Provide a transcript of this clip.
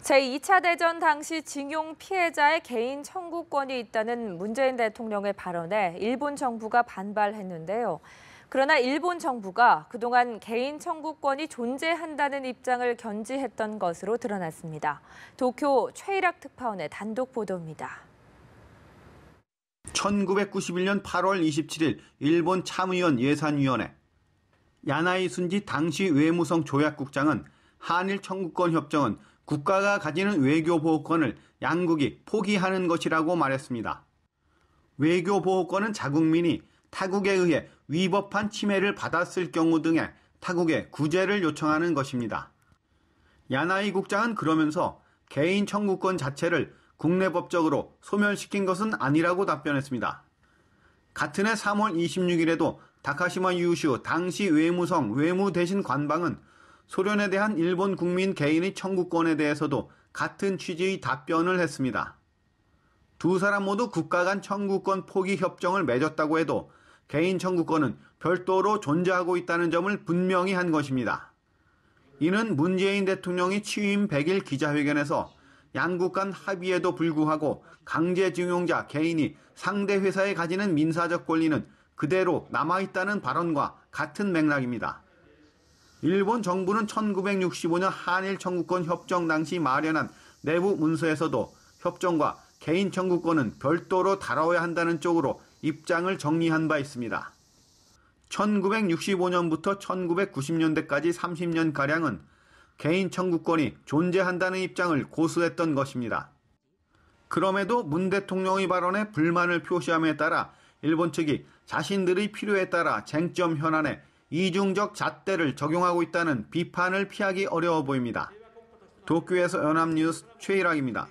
제2차 대전 당시 징용 피해자의 개인 청구권이 있다는 문재인 대통령의 발언에 일본 정부가 반발했는데요. 그러나 일본 정부가 그동안 개인 청구권이 존재한다는 입장을 견지했던 것으로 드러났습니다. 도쿄 최일학 특파원의 단독 보도입니다. 1991년 8월 27일 일본 참의원 예산위원회. 야나이 순지 당시 외무성 조약국장은 한일 청구권 협정은 국가가 가지는 외교보호권을 양국이 포기하는 것이라고 말했습니다. 외교보호권은 자국민이 타국에 의해 위법한 침해를 받았을 경우 등의 타국에 구제를 요청하는 것입니다. 야나이 국장은 그러면서 개인 청구권 자체를 국내법적으로 소멸시킨 것은 아니라고 답변했습니다. 같은 해 3월 26일에도 다카시마 유시오 당시 외무성 외무대신 관방은 소련에 대한 일본 국민 개인의 청구권에 대해서도 같은 취지의 답변을 했습니다. 두 사람 모두 국가 간 청구권 포기 협정을 맺었다고 해도 개인 청구권은 별도로 존재하고 있다는 점을 분명히 한 것입니다. 이는 문재인 대통령이 취임 100일 기자회견에서 양국 간 합의에도 불구하고 강제징용자 개인이 상대 회사에 가지는 민사적 권리는 그대로 남아있다는 발언과 같은 맥락입니다. 일본 정부는 1965년 한일 청구권 협정 당시 마련한 내부 문서에서도 협정과 개인 청구권은 별도로 다뤄야 한다는 쪽으로 입장을 정리한 바 있습니다. 1965년부터 1990년대까지 30년가량은 개인 청구권이 존재한다는 입장을 고수했던 것입니다. 그럼에도 문 대통령의 발언에 불만을 표시함에 따라 일본 측이 자신들의 필요에 따라 쟁점 현안에 이중적 잣대를 적용하고 있다는 비판을 피하기 어려워 보입니다. 도쿄에서 연합뉴스 최일학입니다.